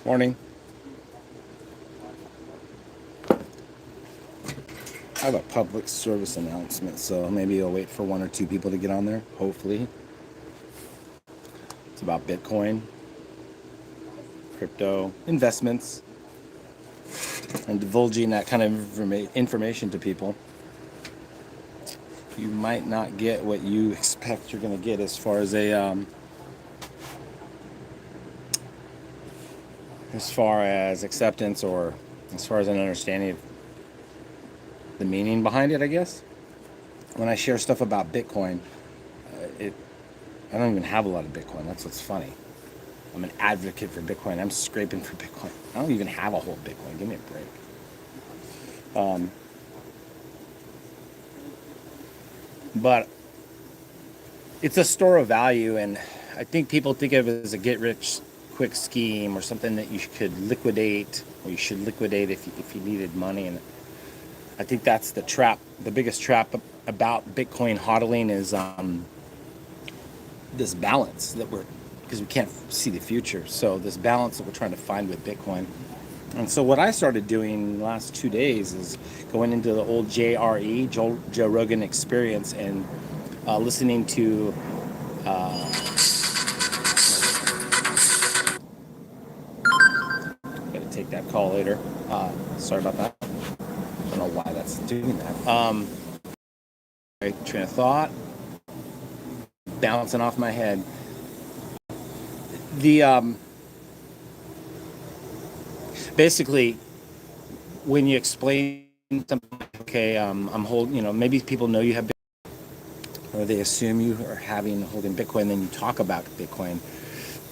Morning. I have a public service announcement, so maybe I'll wait for one or two people to get on there. Hopefully, it's about Bitcoin, crypto, investments, and divulging that kind of information to people. You might not get what you expect you're going to get as far as acceptance or as far as an understanding of the meaning behind it. I guess when I share stuff about Bitcoin, it I don't even have a lot of Bitcoin. That's what's funny. I'm an advocate for Bitcoin. I'm scraping for Bitcoin. I don't even have a whole Bitcoin. Give me a break. But it's a store of value, and I think people think of it as a get-rich-quick scheme or something that you could liquidate, or you should liquidate if you needed money. And I think that's the trap. The biggest trap about Bitcoin hodling is this balance that because we can't see the future. So this balance that we're trying to find with Bitcoin. And so what I started doing the last 2 days is going into the old JRE, Joe Rogan Experience, and listening to. Got to take that call later. Sorry about that. I don't know why that's doing that. Train of thought, bouncing off my head. The basically, when you explain something, okay, I'm holding. Maybe people know you have, or they assume you are holding Bitcoin. Then you talk about Bitcoin.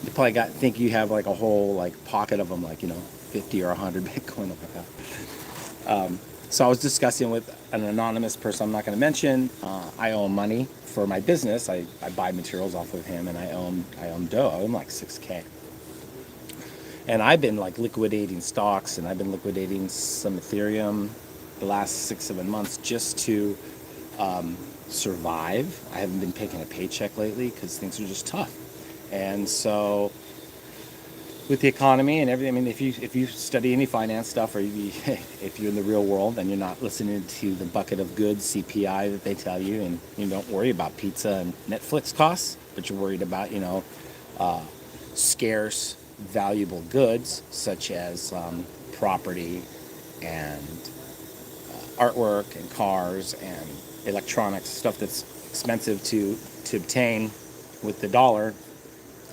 You probably think you have like a whole pocket of them, 50 or 100 Bitcoin, like that. So I was discussing with an anonymous person I'm not going to mention. I owe him money for my business. I buy materials off of him, and I own dough. I own like 6K. And I've been liquidating stocks, and I've been liquidating some Ethereum the last 6-7 months just to survive. I haven't been taking a paycheck lately because things are just tough. And so with the economy and everything, I mean, if you study any finance stuff, or if you're in the real world and you're not listening to the bucket of goods CPI that they tell you, and you don't worry about pizza and Netflix costs, but you're worried about scarce, valuable goods such as property and artwork and cars and electronics, stuff that's expensive to obtain with the dollar,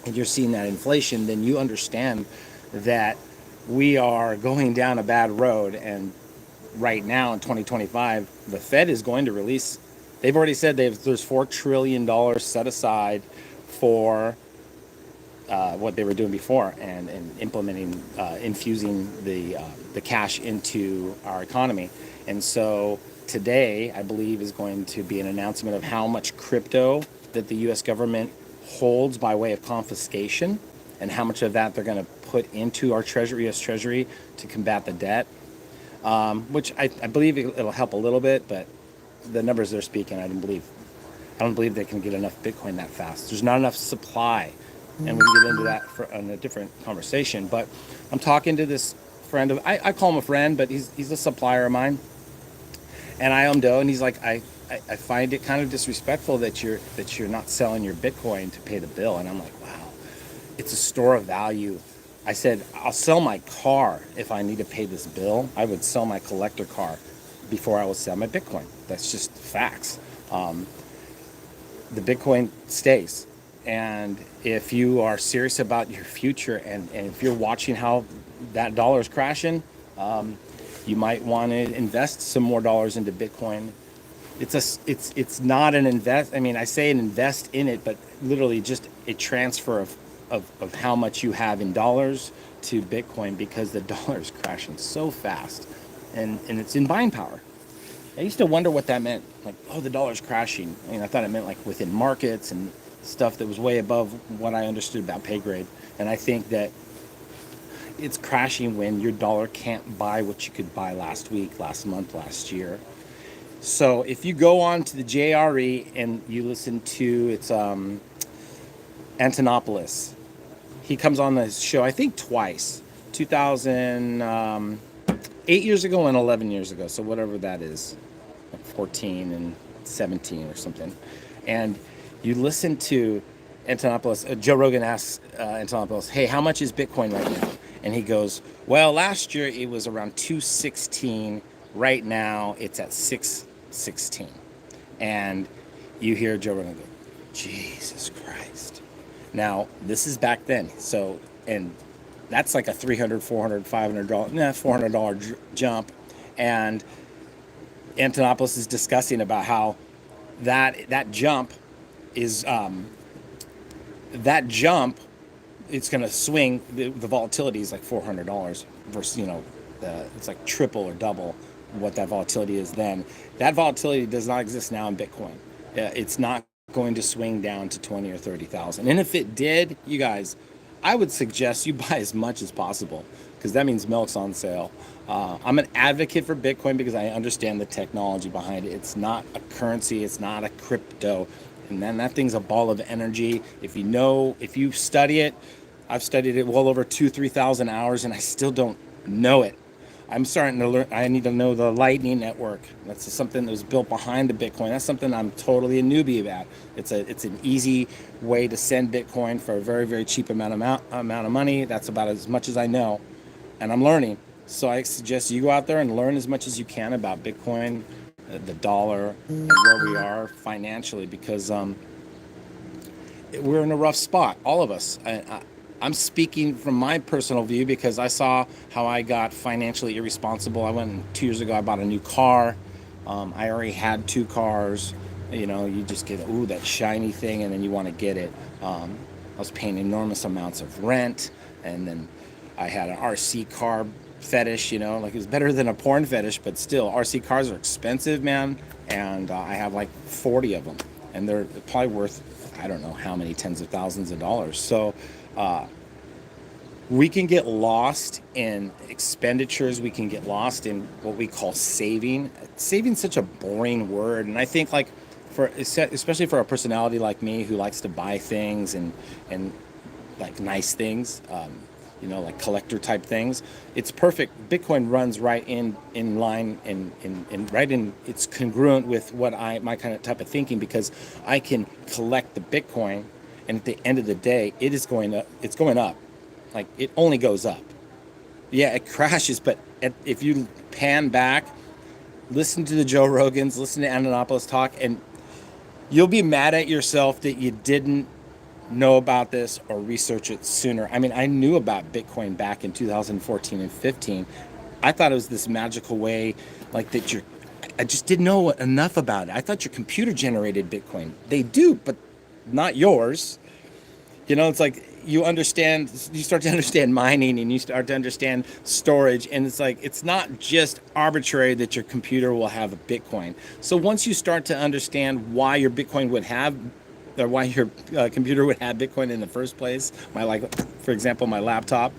and you're seeing that inflation, then you understand that we are going down a bad road. And right now in 2025, the Fed is going to release. They've already said there's $4 trillion set aside for what they were doing before, and implementing, infusing the cash into our economy. And so today, I believe, is going to be an announcement of how much crypto that the U.S. government holds by way of confiscation, and how much of that they're going to put into our Treasury, U.S. Treasury, to combat the debt, which I believe it'll help a little bit, but the numbers they're speaking, I don't believe they can get enough Bitcoin that fast. There's not enough supply, and we can get into that in a different conversation. But I'm talking to this friend of I call him a friend, but he's a supplier of mine, and I own dough, and he's like, I find it kind of disrespectful that you're not selling your Bitcoin to pay the bill. And I'm like, wow, it's a store of value. I said, I'll sell my car if I need to pay this bill. I would sell my collector car before I will sell my Bitcoin. That's just facts. The Bitcoin stays. And if you are serious about your future, and if you're watching how that dollar is crashing, you might want to invest some more dollars into Bitcoin. It's not an invest. I mean, I say an invest in it, but literally just a transfer of how much you have in dollars to Bitcoin, because the dollar is crashing so fast, and it's in buying power. I used to wonder what that meant. Like, oh, the dollar's crashing. I mean, I thought it meant like within markets and stuff that was way above what I understood about pay grade. And I think that it's crashing when your dollar can't buy what you could buy last week, last month, last year. So if you go on to the JRE and you listen to Antonopoulos, he comes on the show, I think twice, 2000, 8 years ago and 11 years ago. So whatever that is, like 14 and 17 or something. And you listen to Antonopoulos, Joe Rogan asks Antonopoulos, hey, how much is Bitcoin right now? And he goes, well, last year it was around 216. Right now it's at 616. And you hear Joe Rogan go, Jesus Christ. Now, this is back then. So, and that's like a $300, $400, $500, $400 jump. And Antonopoulos is discussing about how that jump is it's going to swing. The volatility is like $400 versus, it's like triple or double what that volatility is then. That volatility does not exist now in Bitcoin. It's not going to swing down to 20 or 30,000. And if it did, you guys, I would suggest you buy as much as possible, because that means milk's on sale. I'm an advocate for Bitcoin because I understand the technology behind it. It's not a currency. It's not a crypto. And then that thing's a ball of energy. If you study it, I've studied it well over 3,000 hours, and I still don't know it. I'm starting to learn. I need to know the Lightning Network. That's something that was built behind the Bitcoin. That's something I'm totally a newbie about. It's an easy way to send Bitcoin for a very, very cheap amount of money. That's about as much as I know, and I'm learning. So I suggest you go out there and learn as much as you can about Bitcoin, the dollar, and where we are financially, because we're in a rough spot, all of us. I'm speaking from my personal view because I saw how I got financially irresponsible. I went 2 years ago, I bought a new car. I already had 2 cars. You just get, that shiny thing, and then you want to get it. I was paying enormous amounts of rent, and then I had an RC car fetish, like it was better than a porn fetish, but still, RC cars are expensive, man. And I have like 40 of them, and they're probably worth, I don't know how many tens of thousands of dollars. So we can get lost in expenditures. We can get lost in what we call saving. Saving's such a boring word. And I think, like, especially for a personality like me who likes to buy things and like nice things, like collector type things, it's perfect. Bitcoin runs right in line and right in, it's congruent with what my kind of type of thinking, because I can collect the Bitcoin, and at the end of the day, it's going up. Like, it only goes up. Yeah, it crashes, but if you pan back, listen to the Joe Rogans, listen to Antonopoulos talk, and you'll be mad at yourself that you didn't know about this or research it sooner. I mean, I knew about Bitcoin back in 2014 and 15. I thought it was this magical way, like that I just didn't know enough about it. I thought your computer generated Bitcoin. They do, but not yours. It's like you start to understand mining, and you start to understand storage, and it's like, it's not just arbitrary that your computer will have a Bitcoin. So once you start to understand why your Bitcoin would have, or why your computer would have Bitcoin in the first place, for example, my laptop,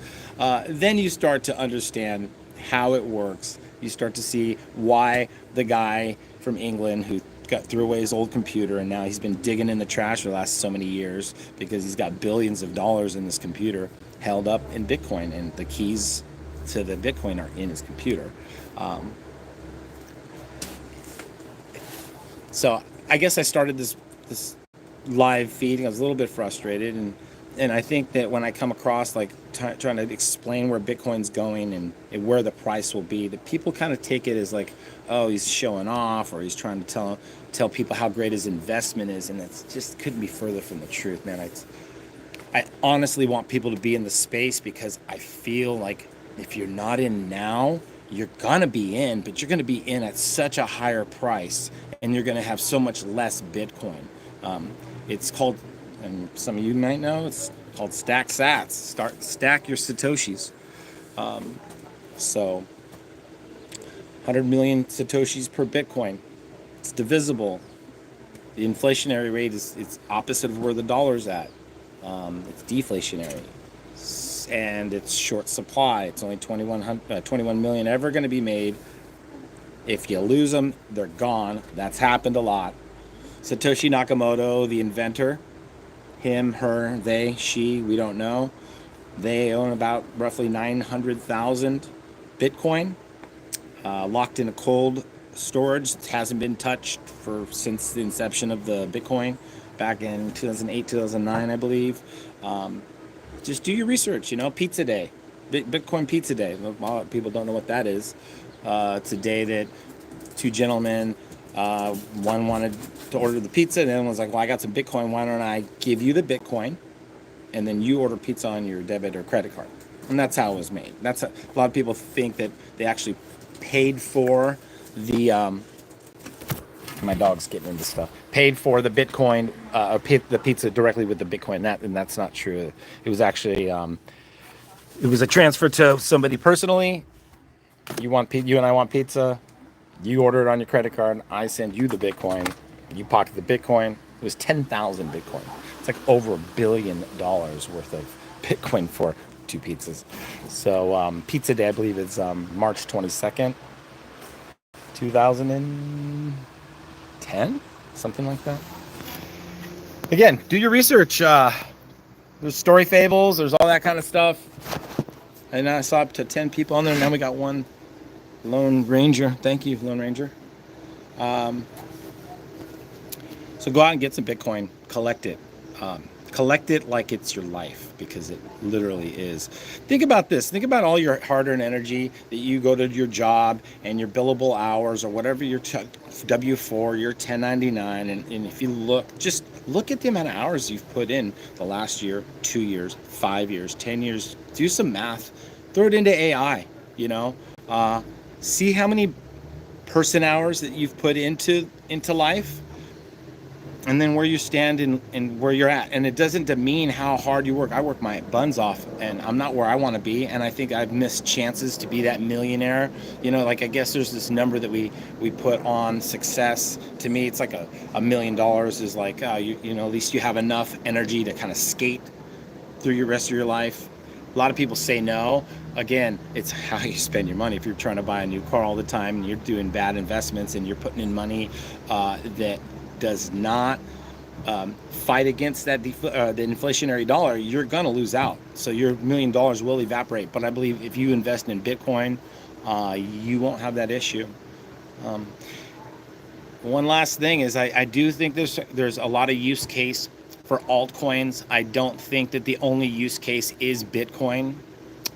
then you start to understand how it works. You start to see why the guy from England who threw away his old computer, and now he's been digging in the trash for the last so many years because he's got billions of dollars in this computer held up in Bitcoin, and the keys to the Bitcoin are in his computer. So I guess I started this live feed. I was a little bit frustrated, and I think that when I come across trying to explain where Bitcoin's going and where the price will be, that people kind of take it as like, oh, he's showing off, or he's trying to tell people how great his investment is, and it just couldn't be further from the truth, man. I honestly want people to be in the space, because I feel like if you're not in now, you're gonna be in, but you're gonna be in at such a higher price, and you're gonna have so much less Bitcoin. It's called, and some of you might know, it's called stack sats. Stack your Satoshis. So 100 million Satoshis per Bitcoin. It's divisible. The inflationary rate it's opposite of where the dollar's at. It's deflationary. And it's short supply. It's only 21 million ever going to be made. If you lose them, they're gone. That's happened a lot. Satoshi Nakamoto, the inventor, him, her, they, she, we don't know, They own about roughly 900,000 Bitcoin, locked in a cold storage. It hasn't been touched since the inception of the Bitcoin back in 2008, 2009, I believe. Just do your research. Pizza Day, Bitcoin Pizza Day. A lot of people don't know what that is. It's a day that two gentlemen, one wanted to order the pizza, and then was like, "Well, I got some Bitcoin. Why don't I give you the Bitcoin, and then you order pizza on your debit or credit card?" And that's how it was made. A lot of people think that they actually paid for the. My dog's getting into stuff. Paid for the Bitcoin, or paid the pizza directly with the Bitcoin. And that's not true. It was actually it was a transfer to somebody personally. You and I want pizza. You order it on your credit card. I send you the Bitcoin. You pocket the Bitcoin. It was 10,000 Bitcoin. It's like over $1 billion worth of Bitcoin for two pizzas. So Pizza Day, I believe, is March 22nd, 2010, something like that. Again, do your research. There's story fables. There's all that kind of stuff. And I saw up to 10 people on there. Now we got one Lone Ranger. Thank you, Lone Ranger. So go out and get some Bitcoin. Collect it. Collect it like it's your life, because it literally is. Think about this. Think about all your hard-earned energy that you go to your job and your billable hours or whatever your W-4, your 1099. And if you just look at the amount of hours you've put in the last year, 2 years, 5 years, 10 years. Do some math. Throw it into AI, see how many person hours that you've put into life, and then where you stand and where you're at. And it doesn't demean how hard you work. I work my buns off, and I'm not where I want to be. And I think I've missed chances to be that millionaire. I guess there's this number that we put on success. To me, it's like $1 million is like, at least you have enough energy to kind of skate through your rest of your life. A lot of people say no. Again, it's how you spend your money. If you're trying to buy a new car all the time and you're doing bad investments and you're putting in money that does not fight against the inflationary dollar, you're going to lose out. So your $1 million will evaporate. But I believe if you invest in Bitcoin, you won't have that issue. One last thing is I do think there's a lot of use case for altcoins. I don't think that the only use case is Bitcoin.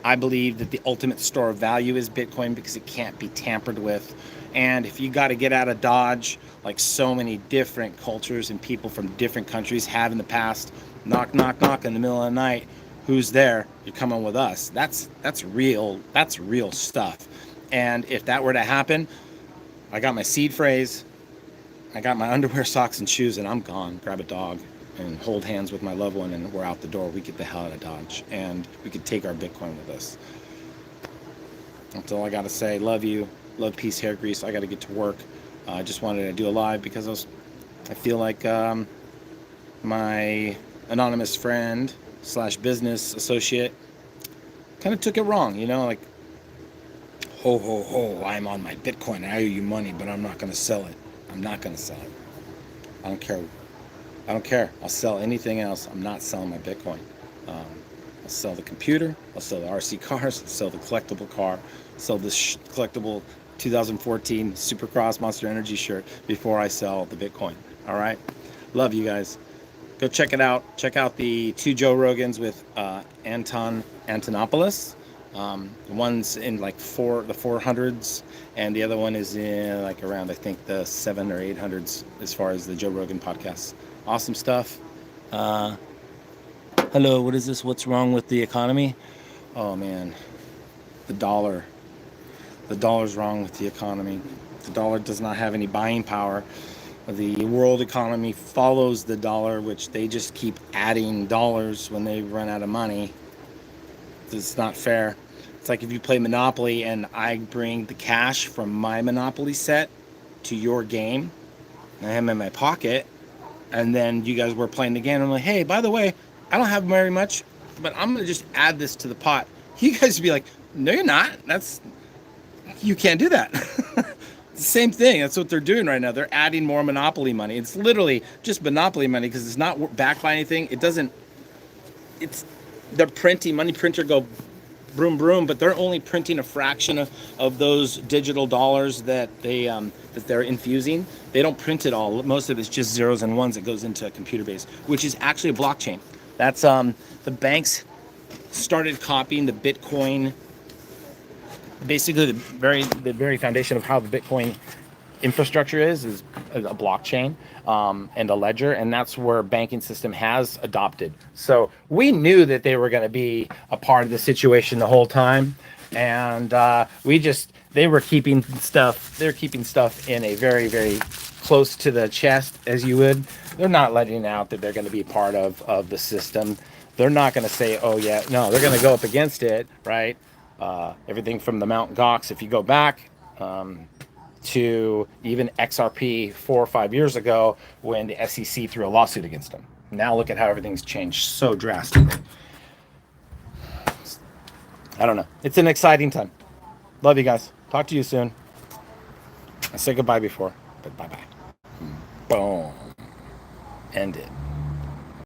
I believe that the ultimate store of value is Bitcoin because it can't be tampered with. And if you got to get out of Dodge, like so many different cultures and people from different countries have in the past, knock, knock, knock in the middle of the night, who's there? You're coming with us. That's real. That's real stuff. And if that were to happen, I got my seed phrase, I got my underwear, socks, and shoes, and I'm gone. Grab a dog and hold hands with my loved one, and we're out the door. We get the hell out of Dodge, and we could take our Bitcoin with us. That's all I got to say. Love you. Love, peace, hair grease. I got to get to work. I just wanted to do a live because I feel like my anonymous friend / business associate kind of took it wrong, like, ho, ho, ho, I'm on my Bitcoin. I owe you money, but I'm not going to sell it. I'm not going to sell it. I don't care. I'll sell anything else. I'm not selling my Bitcoin. I'll sell the computer. I'll sell the RC cars. I'll sell the collectible car. Sell this collectible 2014 Supercross Monster Energy shirt before I sell the Bitcoin. All right? Love you guys. Go check it out. Check out the 2 Joe Rogans with Antonopoulos. One's in like the 400s, and the other one is in like around, I think, the 700s or 800s as far as the Joe Rogan podcast. Awesome stuff. Hello, what is this? What's wrong with the economy? Oh man, the dollar. The dollar's wrong with the economy. The dollar does not have any buying power. The world economy follows the dollar, which they just keep adding dollars when they run out of money. It's not fair. It's like if you play Monopoly and I bring the cash from my Monopoly set to your game, and I have them in my pocket, and then you guys were playing the game, and I'm like, hey, by the way, I don't have very much, but I'm going to just add this to the pot. You guys would be like, no, you're not. You can't do that. Same thing. That's what they're doing right now. They're adding more Monopoly money. It's literally just Monopoly money because it's not backed by anything. It's They're printing, money printer go broom broom, but they're only printing a fraction of those digital dollars that they're infusing. They don't print it all. Most of it's just zeros and ones that goes into a computer base, which is actually a blockchain. That's the banks started copying the Bitcoin, basically the very foundation of how the Bitcoin infrastructure is a blockchain, and a ledger, and that's where banking system has adopted. So we knew that they were going to be a part of the situation the whole time, and they were keeping stuff. They're keeping stuff in a very, very close to the chest, as you would. They're not letting out that they're going to be part of the system. They're not going to say, oh yeah, no, they're going to go up against it, right? Everything from the Mount Gox, if you go back, to even XRP 4 or 5 years ago when the SEC threw a lawsuit against them. Now look at how everything's changed so drastically. I don't know. It's an exciting time. Love you guys. Talk to you soon. I said goodbye before, but bye-bye. Boom. End it.